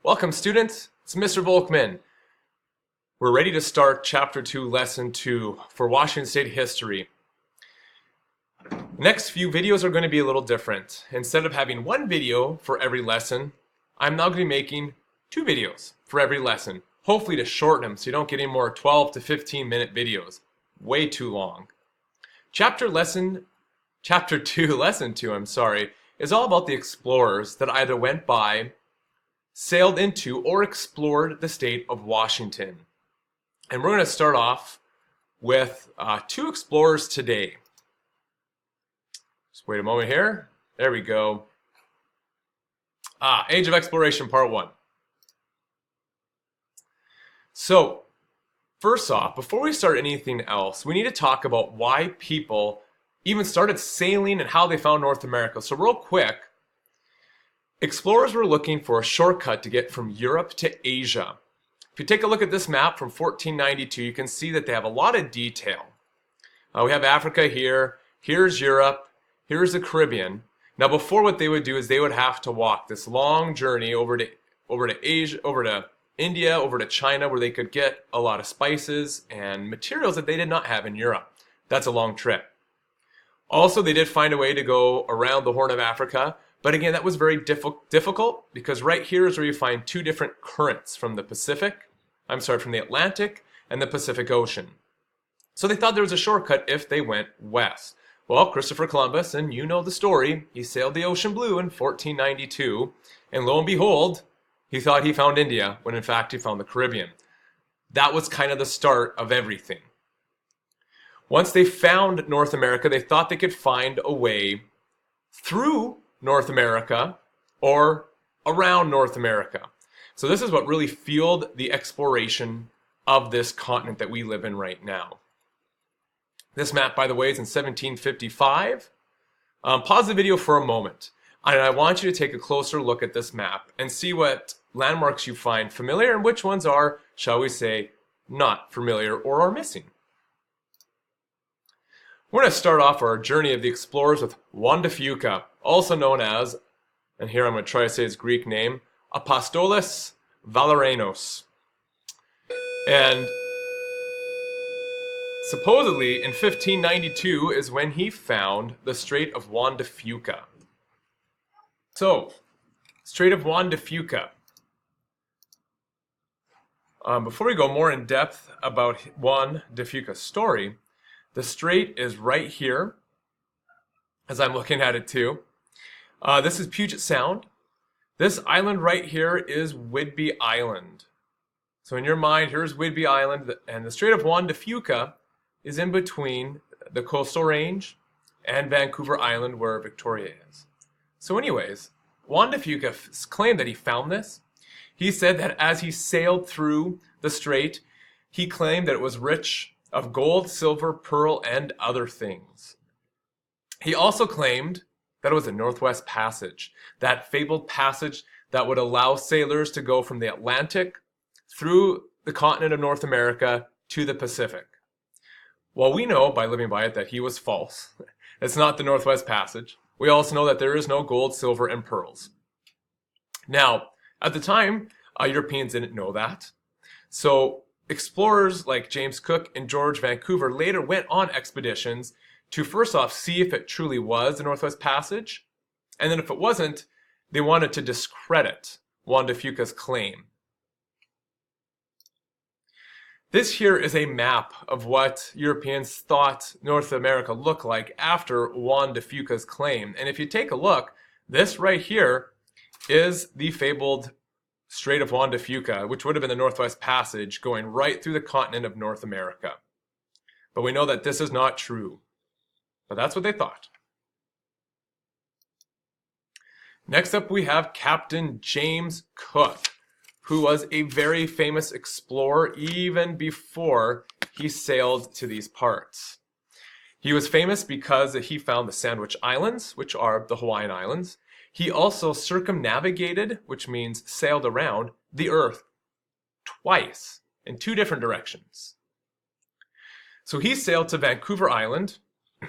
Welcome, students. It's Mr. Volkman. We're ready to start Chapter 2, Lesson 2 for Washington State History. The next few videos are going to be a little different. Instead of having one video for every lesson, I'm now going to be making two videos for every lesson, hopefully to shorten them so you don't get any more 12 to 15 minute videos. Way too long. Chapter 2, Lesson 2, is all about the explorers that either went by, sailed into, or explored the state of Washington. And we're going to start off with two explorers today. Just wait a moment here. There we go. Age of Exploration, Part 1. So, first off, before we start anything else, we need to talk about why people even started sailing and how they found North America. So real quick, explorers were looking for a shortcut to get from Europe to Asia. If you take a look at this map from 1492, you can see that they have a lot of detail. We have Africa here, here's Europe, here's the Caribbean. Now before, what they would do is they would have to walk this long journey over to Asia, over to India, over to China, where they could get a lot of spices and materials that they did not have in Europe. That's a long trip. Also, they did find a way to go around the Horn of Africa, but again, that was very difficult because right here is where you find two different currents from the Atlantic and the Pacific Ocean. So they thought there was a shortcut if they went west. Well, Christopher Columbus, and you know the story, he sailed the ocean blue in 1492, and lo and behold, he thought he found India when in fact he found the Caribbean. That was kind of the start of everything. Once they found North America, they thought they could find a way through North America or around North America. So this is what really fueled the exploration of this continent that we live in right now. This map, by the way, is in 1755. Pause the video for a moment, and I want you to take a closer look at this map and see what landmarks you find familiar and which ones are, shall we say, not familiar or are missing. We're going to start off our journey of the explorers with Juan de Fuca, also known as, and here I'm going to try to say his Greek name, Apostolos Valerianos. And supposedly in 1592 is when he found the Strait of Juan de Fuca. So, Strait of Juan de Fuca. Before we go more in depth about Juan de Fuca's story, the strait is right here, as I'm looking at it too. This is Puget Sound. This island right here is Whidbey Island. So in your mind, here's Whidbey Island, and the Strait of Juan de Fuca is in between the coastal range and Vancouver Island, where Victoria is. So anyways, Juan de Fuca claimed that he found this. He said that as he sailed through the strait, he claimed that it was rich of gold, silver, pearl, and other things. He also claimed that it was a Northwest Passage, that fabled passage that would allow sailors to go from the Atlantic through the continent of North America to the Pacific. Well, we know by living by it that he was false. It's not the Northwest Passage. We also know that there is no gold, silver, and pearls. Now, at the time, Europeans didn't know that. So explorers like James Cook and George Vancouver later went on expeditions to first off see if it truly was the Northwest Passage, and then if it wasn't, they wanted to discredit Juan de Fuca's claim. This here is a map of what Europeans thought North America looked like after Juan de Fuca's claim. And if you take a look, this right here is the fabled Strait of Juan de Fuca, which would have been the Northwest Passage going right through the continent of North America. But we know that this is not true. But that's what they thought. Next up we have Captain James Cook, who was a very famous explorer even before he sailed to these parts. He was famous because he found the Sandwich Islands, which are the Hawaiian Islands. He also circumnavigated, which means sailed around, the Earth twice in two different directions. So he sailed to Vancouver Island,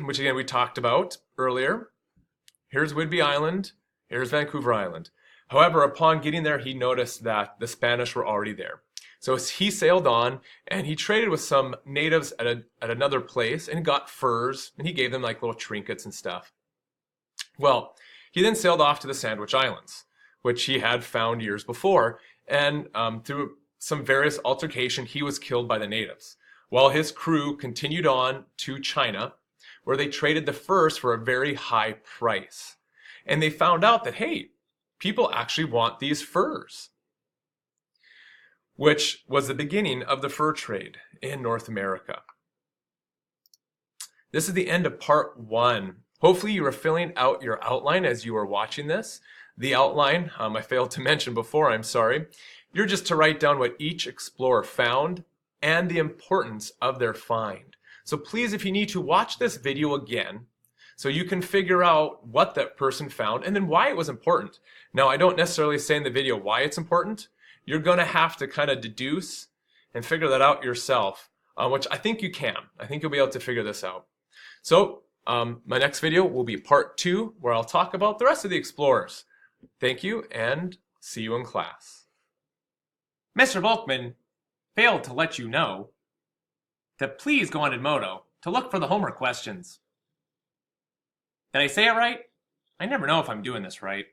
which again we talked about earlier. Here's Whidbey Island, here's Vancouver Island. However, upon getting there, he noticed that the Spanish were already there. So he sailed on and he traded with some natives at another place and got furs, and he gave them like little trinkets and stuff. Well, he then sailed off to the Sandwich Islands, which he had found years before, and through some various altercation, he was killed by the natives, while his crew continued on to China, where they traded the furs for a very high price. And they found out that, hey, people actually want these furs, which was the beginning of the fur trade in North America. This is the end of part 1. Hopefully you are filling out your outline as you are watching this. The outline, I failed to mention before, I'm sorry. You're just to write down what each explorer found and the importance of their find. So please, if you need to, watch this video again so you can figure out what that person found and then why it was important. Now, I don't necessarily say in the video why it's important. You're going to have to kind of deduce and figure that out yourself, which I think you can. I think you'll be able to figure this out. So my next video will be part 2, where I'll talk about the rest of the explorers. Thank you, and see you in class. Mr. Volkman failed to let you know that please go on Edmodo to look for the homework questions. Did I say it right? I never know if I'm doing this right.